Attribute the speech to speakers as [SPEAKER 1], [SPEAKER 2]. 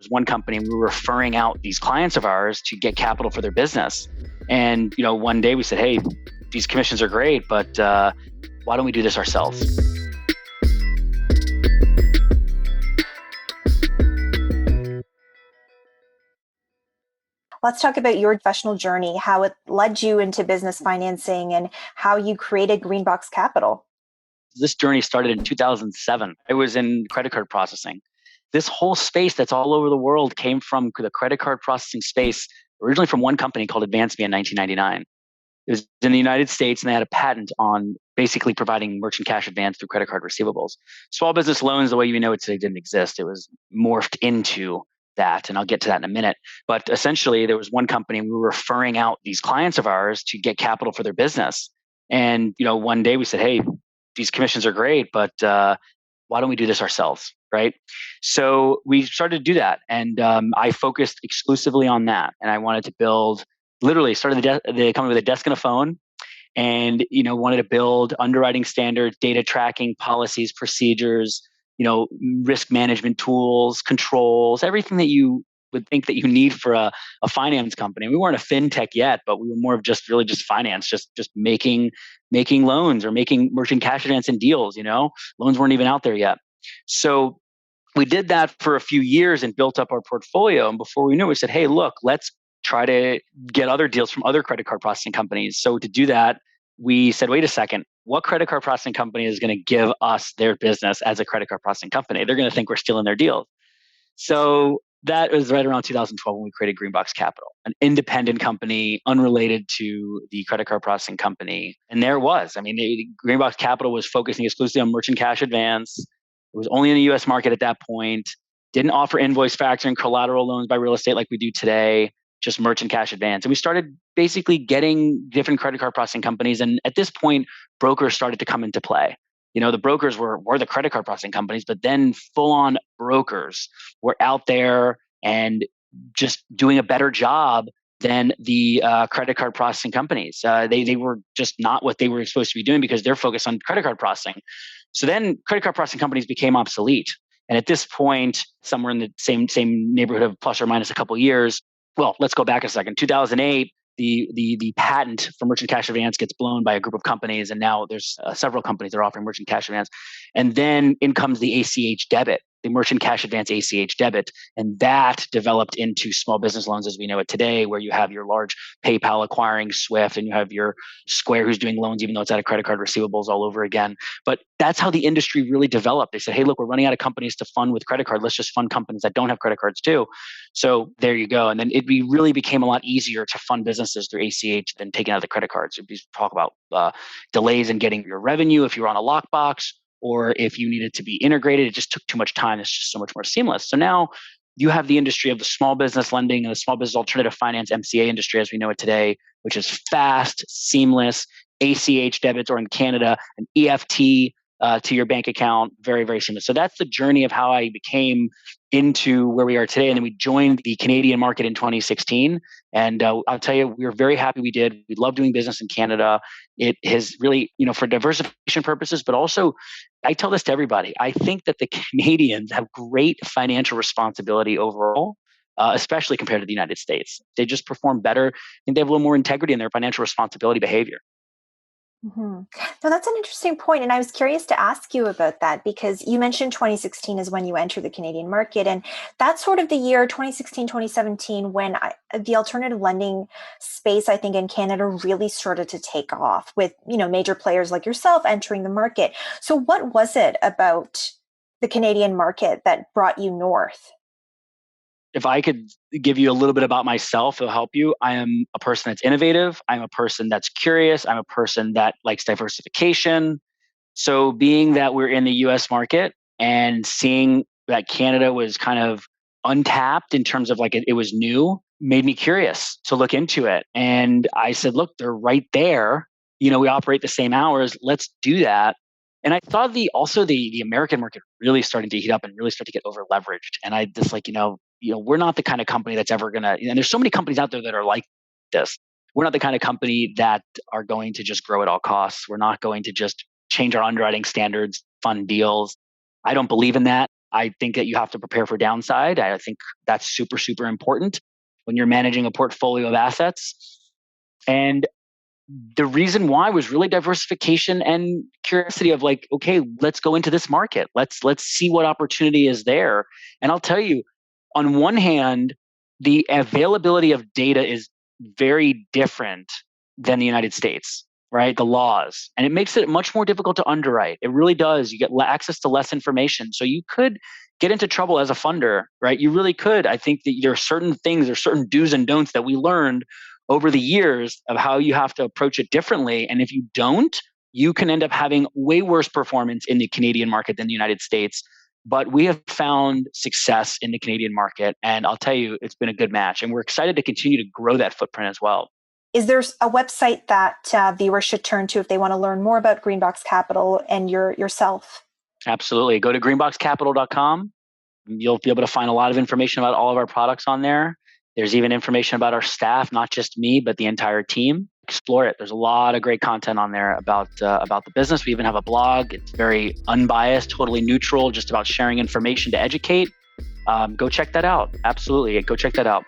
[SPEAKER 1] was one company, we were referring out these clients of ours to get capital for their business. And, one day we said, hey, these commissions are great, but why don't we do this ourselves?
[SPEAKER 2] Let's talk about your professional journey, how it led you into business financing and how you created Greenbox Capital.
[SPEAKER 1] This journey started in 2007. I was in credit card processing. This whole space that's all over the world came from the credit card processing space, originally from one company called AdvanceMe in 1999. It was in the United States, and they had a patent on basically providing merchant cash advance through credit card receivables. Small business loans, the way you know it today, didn't exist. It was morphed into that, and I'll get to that in a minute. But essentially, there was one company, we were referring out these clients of ours to get capital for their business. And one day we said, hey, these commissions are great, but why don't we do this ourselves, right? So we started to do that, and I focused exclusively on that, and I wanted to build. Literally started the company with a desk and a phone, and wanted to build underwriting standards, data tracking, policies, procedures, risk management tools, controls, everything that you would think that you need for a finance company. We weren't a fintech yet, but we were more of just finance, just making loans or making merchant cash advance and deals. Loans weren't even out there yet. So we did that for a few years and built up our portfolio. And before we knew it, we said, hey, look, let's try to get other deals from other credit card processing companies. So to do that, we said, wait a second, what credit card processing company is going to give us their business as a credit card processing company? They're going to think we're stealing their deals. So that was right around 2012 when we created Greenbox Capital, an independent company unrelated to the credit card processing company. And there it was. Greenbox Capital was focusing exclusively on merchant cash advance. It was only in the US market at that point, didn't offer invoice factoring, collateral loans by real estate like we do today, just merchant cash advance. And we started basically getting different credit card processing companies. And at this point, brokers started to come into play. The brokers were the credit card processing companies, but then full-on brokers were out there and just doing a better job than the credit card processing companies. They were just not what they were supposed to be doing because they're focused on credit card processing. So then credit card processing companies became obsolete. And at this point, somewhere in the same neighborhood of plus or minus a couple of years, well, let's go back a second. 2008, the patent for merchant cash advance gets blown by a group of companies, and now there's several companies that are offering merchant cash advance. And then in comes the ACH debit, the merchant cash advance ACH debit, and that developed into small business loans as we know it today, where you have your large PayPal acquiring Swift, and you have your Square who's doing loans, even though it's out of credit card receivables all over again. But that's how the industry really developed. They said, hey, look, we're running out of companies to fund with credit card. Let's just fund companies that don't have credit cards too. So there you go. And then it really became a lot easier to fund businesses through ACH than taking out the credit cards. We talk about delays in getting your revenue if you're on a lockbox, or if you needed to be integrated, it just took too much time. It's just so much more seamless. So now you have the industry of the small business lending and the small business alternative finance MCA industry as we know it today, which is fast, seamless, ACH debits, or in Canada, an EFT to your bank account, very, very seamless. So that's the journey of how I became into where we are today. And then we joined the Canadian market in 2016. And I'll tell you, we were very happy we did. We love doing business in Canada. It has really, for diversification purposes, but also I tell this to everybody. I think that the Canadians have great financial responsibility overall, especially compared to the United States. They just perform better. I think they have a little more integrity in their financial responsibility behavior.
[SPEAKER 2] Mm-hmm. Now, that's an interesting point. And I was curious to ask you about that because you mentioned 2016 is when you entered the Canadian market. And that's sort of the year 2016, 2017, when the alternative lending space, I think in Canada really started to take off with, major players like yourself entering the market. So what was it about the Canadian market that brought you north?
[SPEAKER 1] If I could give you a little bit about myself, it'll help you. I am a person that's innovative. I'm a person that's curious. I'm a person that likes diversification. So being that we're in the US market and seeing that Canada was kind of untapped in terms of it was new, made me curious to look into it. And I said, look, they're right there. We operate the same hours. Let's do that. And I thought the American market really starting to heat up and really start to get over leveraged. And I just we're not the kind of company that's ever going to, and there's so many companies out there that are like this. We're not the kind of company that are going to just grow at all costs. We're not going to just change our underwriting standards, fund deals. I don't believe in that. I think that you have to prepare for downside. I think that's super, super important when you're managing a portfolio of assets. And the reason why was really diversification and curiosity of like, okay, let's go into this market. Let's see what opportunity is there. And I'll tell you, on one hand, the availability of data is very different than the United States, right? The laws. And it makes it much more difficult to underwrite. It really does. You get access to less information. So you could get into trouble as a funder, right? You really could. I think that there are certain things, there are certain do's and don'ts that we learned over the years of how you have to approach it differently. And if you don't, you can end up having way worse performance in the Canadian market than the United States. But we have found success in the Canadian market. And I'll tell you, it's been a good match. And we're excited to continue to grow that footprint as well.
[SPEAKER 2] Is there a website that viewers should turn to if they want to learn more about Greenbox Capital and yourself?
[SPEAKER 1] Absolutely. Go to greenboxcapital.com. You'll be able to find a lot of information about all of our products on there. There's even information about our staff, not just me, but the entire team. Explore it. There's a lot of great content on there about the business. We even have a blog. It's very unbiased, totally neutral, just about sharing information to educate. Go check that out. Absolutely. Go check that out.